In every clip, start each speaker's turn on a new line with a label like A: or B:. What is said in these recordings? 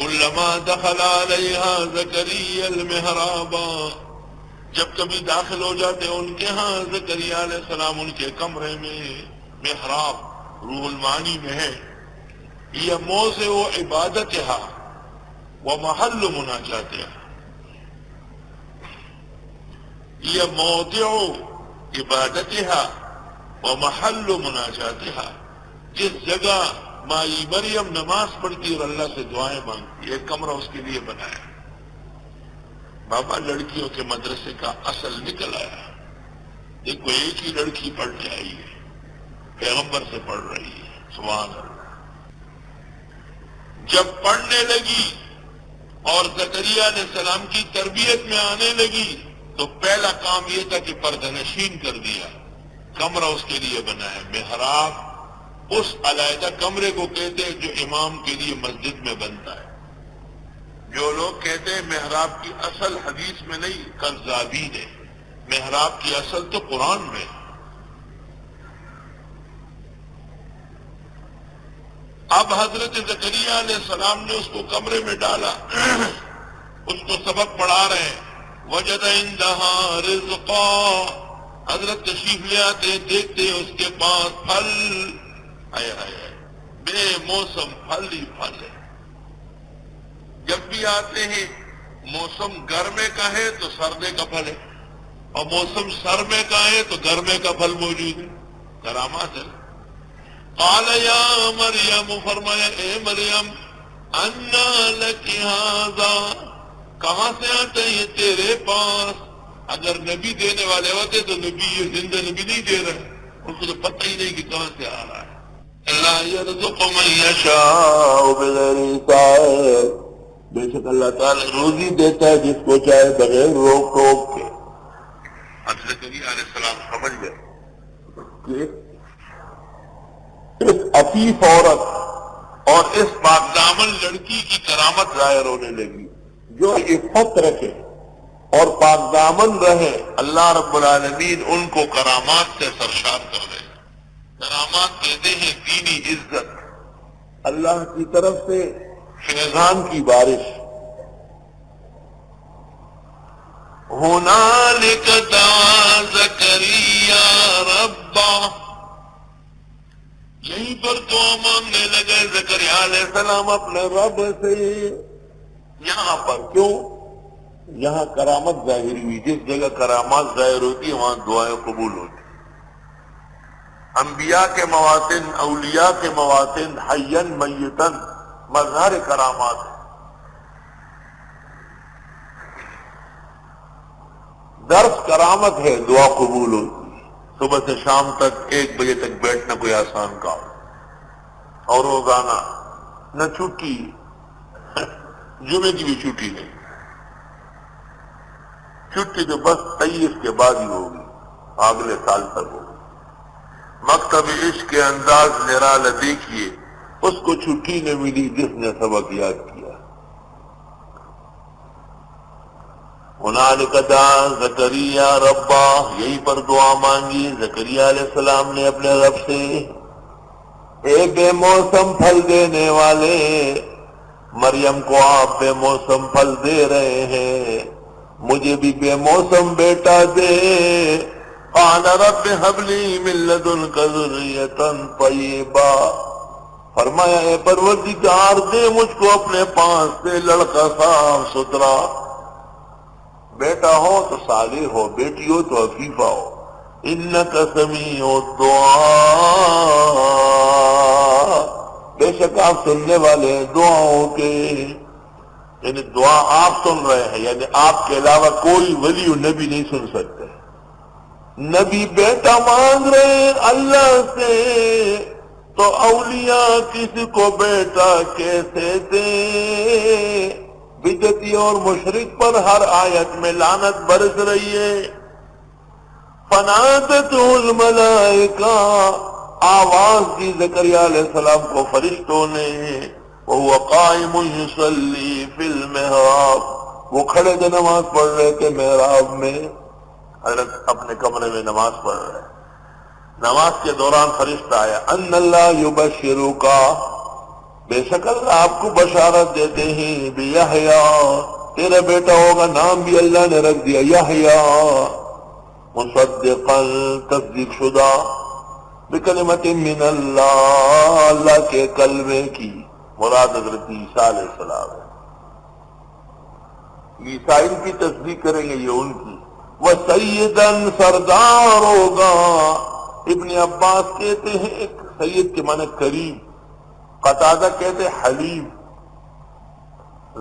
A: کلما دخل علیہا زکریا المحراب، جب کبھی داخل ہو جاتے ان کے ہاں زکریا علیہ السلام ان کے کمرے میں، محراب روح المعانی میں ہے، یہ موضع عبادتہا ومحل مناجاتہا، یہ موضع عبادتہا ومحل مناجاتہا، جس جگہ مائی مریم نماز پڑھتی اور اللہ سے دعائیں مانگتی، ایک کمرہ اس کے لیے بنایا۔ بابا لڑکیوں کے مدرسے کا اصل نکل آیا، دیکھو ایک ہی لڑکی پڑھنے آئی ہے، پیغمبر سے پڑھ رہی ہے، سبحان اللہ۔ جب پڑھنے لگی اور زکریا علیہ السلام کی تربیت میں آنے لگی تو پہلا کام یہ تھا کہ پردہ نشین کر دیا، کمرہ اس کے لیے بنایا۔ محراب اس علیحدہ کمرے کو کہتے ہیں جو امام کے لیے مسجد میں بنتا ہے۔ جو لوگ کہتے ہیں محراب کی اصل حدیث میں نہیں، کذابین ہے، محراب کی اصل تو قرآن میں۔ اب حضرت زکریا علیہ السلام نے اس کو کمرے میں ڈالا، اس کو سبق پڑھا رہے ہیں۔ وجد عندها رزقا، حضرت تشریف لے آتے دیکھتے اس کے پاس پھل، آئے آئے بے موسم پھل ہی پھل ہے۔ جب بھی آتے ہیں موسم گرمے کا ہے تو سردے کا پھل ہے، اور موسم سرمے کا ہے تو گرمے کا پھل موجود ہے، کرامات ہے۔ قال یا مریم، فرمایا اے مریم، انا لک ھذا، کہاں سے آتا ہے یہ تیرے پاس؟ اگر نبی دینے والے ہوتے تو نبی یہ زندہ نبی نہیں دے رہے، ان کو تو پتہ ہی نہیں کہ کہاں سے آ رہا ہے۔ اللہ یرزق من یشاء بغیر حساب، بے شک اللہ تعالی روزی دیتا ہے جس کو چاہے بغیر روک ٹوک کے۔ اب زکریا علیہ السلام سمجھ گئے کہ اس عفیف عورت اور اس پاکدامن لڑکی کی کرامت ظاہر ہونے لگی، جو عفت رکھے اور پاکدامن رہے، اللہ رب العالمین ان کو کرامات سے سرشار کر رہے ہیں۔ کرامات کہتے ہیں دینی عزت، اللہ کی طرف سے فیضان کی بارش۔ ہنالک دعا زکریا ربہ، یہیں پر دعا مانگنے لگے زکریا علیہ السلام اپنے رب سے۔ یہاں پر کیوں؟ یہاں کرامت ظاہر ہوئی، جس جگہ کرامات ظاہر ہوتی ہے وہاں دعائیں قبول ہوتی۔ انبیاء کے مواطن، اولیاء کے مواطن، حیاً میتاً مظہر کرامات ہے۔ درس کرامت ہے، دعا قبول ہوتی ہے۔ صبح سے شام تک 1 بجے تک بیٹھنا کوئی آسان کام، اور روزانہ نہ چھٹی، جمعے کی بھی چھٹی نہیں، چھٹی تو بس 23 کے بعد ہی ہوگی، اگلے سال تک ہوگی۔ مکتب عشق کے انداز نرالا دیکھیے، اس کو چھٹی نہ ملی جس نے سبق یاد کیا۔ ہنالک دعا زکریا ربہ، یہیں پر دعا مانگی زکریا علیہ السلام نے اپنے رب سے۔ اے بے موسم پھل دینے والے، مریم کو آپ بے موسم پھل دے رہے ہیں، مجھے بھی بے موسم بیٹا دے۔ قال رب هب لي من لدنك ذرية طيبة، فرمایا اے پروردگار دے مجھ کو اپنے پاس سے لڑکا صاف ستھرا، بیٹا ہو تو صالح ہو، بیٹی ہو تو عفیفہ ہو۔ انک سمیع الدعاء، بے شک آپ سننے والے ہیں دعاؤں کے، یعنی دعا آپ سن رہے ہیں، یعنی آپ کے علاوہ کوئی ولی و نبی نہیں سن سکتے۔ نبی بیٹا مانگ رہے ہیں اللہ سے تو اولیاء کسی کو بیٹا کیسے دیں؟ بدعتی اور مشرک پر ہر آیت میں لعنت برس رہی ہے۔ فنادته الملائکہ، آواز دی زکریا علیہ السلام کو فرشتوں نے، وهو قائم یصلی فی المحراب، وہ کھڑے تھے نماز پڑھ رہے تھے محراب میں، حضرت اپنے کمرے میں نماز پڑھ رہے۔ نماز کے دوران فرشتہ آیا، ان اللہ یبشرک، بے شک اللہ آپ کو بشارت دیتے ہیں بیحییٰ، تیرا بیٹا ہوگا، نام بھی اللہ نے رکھ دیا یحییٰ، مصدقا تصدیق شدہ، بکلمت من اللہ، اللہ کے کلمے کی، مراد حضرت عیسیٰ علیہ السلام ہے۔ عیسائی کی تصدیق کریں گے یہ ان کی۔ وہ سیدن، سردار ہوگا۔ ابن عباس کہتے ہیں ایک سید کے معنی کریم، قتادہ کہتے ہیں حلیم،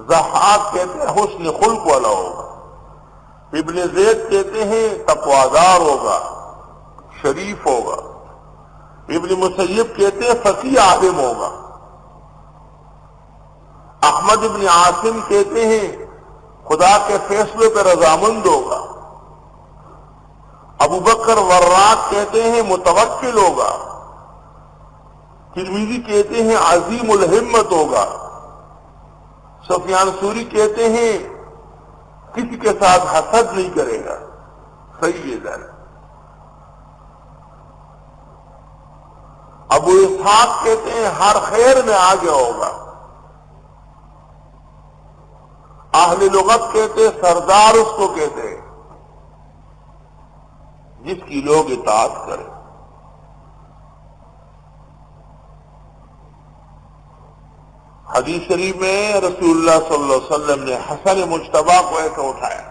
A: ضحاک کہتے ہیں حسن خلق والا ہوگا، ابن زید کہتے ہیں تقوادار ہوگا، شریف ہوگا، ابن مسیب کہتے ہیں فقیہ عالم ہوگا، احمد ابن عاصم کہتے ہیں خدا کے فیصلے پہ رضامند ہوگا، ابو بکر وراق کہتے ہیں متوکل ہوگا، ترمذی کہتے ہیں عظیم الہمت ہوگا، سفیان ثوری کہتے ہیں کسی کے ساتھ حسد نہیں کرے گا، سید ہے۔ ابو اسحاق کہتے ہیں ہر خیر میں آگے ہوگا، اہل لغت کہتے ہیں سردار اس کو کہتے ہیں جس کی لوگ اطاعت کریں۔ حدیث شریف میں رسول اللہ صلی اللہ علیہ وسلم نے حسن مجتبیٰ کو ایسا اٹھایا،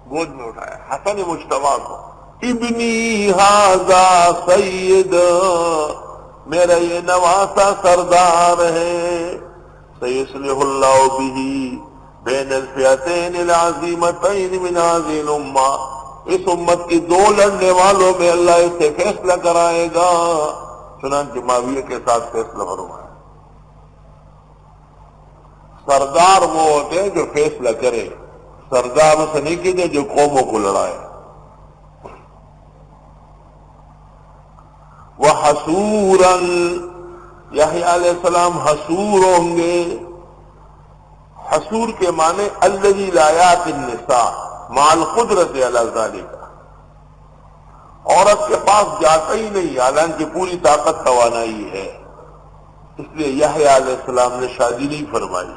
A: گود میں اٹھایا، حسن مجتبیٰ کو، ابنی ھذا سید، میرا یہ نواسا سردار ہے، سیصلح اللہ بہ بین الفئتین العظیمتین من ھذہ الامہ، اس امت کی دو لڑنے والوں میں اللہ اس سے فیصلہ کرائے گا، چنانچہ معاویہ کے ساتھ فیصلہ فرمایا۔ سردار وہ ہوتے ہیں جو فیصلہ کرے، سردار اسے نہیں کہتے جو قوموں کو لڑائے۔ وَحَسُورًا، یحییٰ علیہ السلام حسور ہوں گے۔ حسور کے معنی الذی لا یأتی النساء مع القدرۃ علی ذلک، عورت کے پاس جاتا ہی نہیں حالانکہ پوری طاقت توانائی ہے، اس لیے یحییٰ علیہ السلام نے شادی نہیں فرمائی۔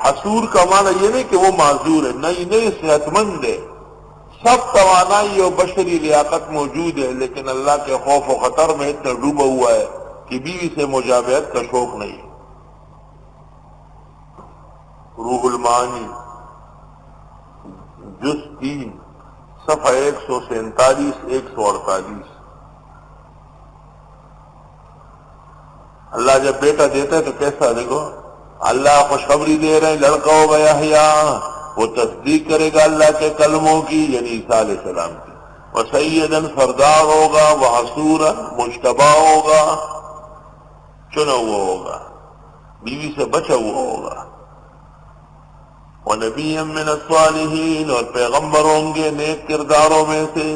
A: حسور کا معنی یہ نہیں کہ وہ معذور ہے، نہیں صحت مند ہے، سب توانائی اور بشری لیاقت موجود ہے، لیکن اللہ کے خوف و خطر میں اتنا ڈوبا ہوا ہے کہ بیوی سے مجاورت کا شوق نہیں۔ روح المعانی جز 3 صفحہ 147 148۔ اللہ جب بیٹا دیتا ہے تو کیسا، دیکھو اللہ خوشخبری دے رہے ہیں، لڑکا ہوگا یحییٰ، وہ تصدیق کرے گا اللہ کے کلموں کی، یعنی عیسیٰ علیہ السلام کی، وسیدن، سردار ہوگا، وحسورا، مجتبیٰ ہوگا، چنا ہوا ہوگا، بیوی سے بچا ہوا ہوگا، ونبیا من الصالحین، اور پیغمبر ہوں گے نیک کرداروں میں سے۔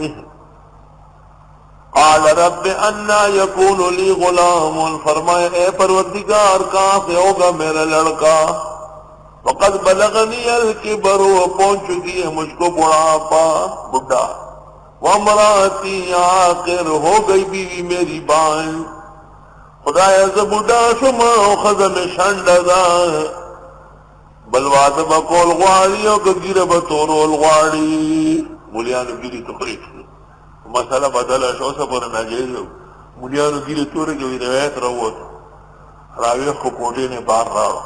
A: قال رب انا یکون لی غلام، فرمایا اے پروردگار کہاں سے ہوگا میرا لڑکا، وقد بلغنی الکبر، پہنچ چکی ہے مجھ کو بڑھاپا، بڈھا، وامراتی عاقر، ہو گئی بیوی میری بائیں، خدایا ز بڈھا شما خز میں شنڈدا، بلواد بکول غواړي او ګیره به تورول غواړي، مولیانو ګیرې تورې کړې، مسله بدله شو، اوسه پورې ناجیز و، مولیانو ګیرې تورې کوي، روایت راووت، راویښ کو کوټې نه بار راوړ،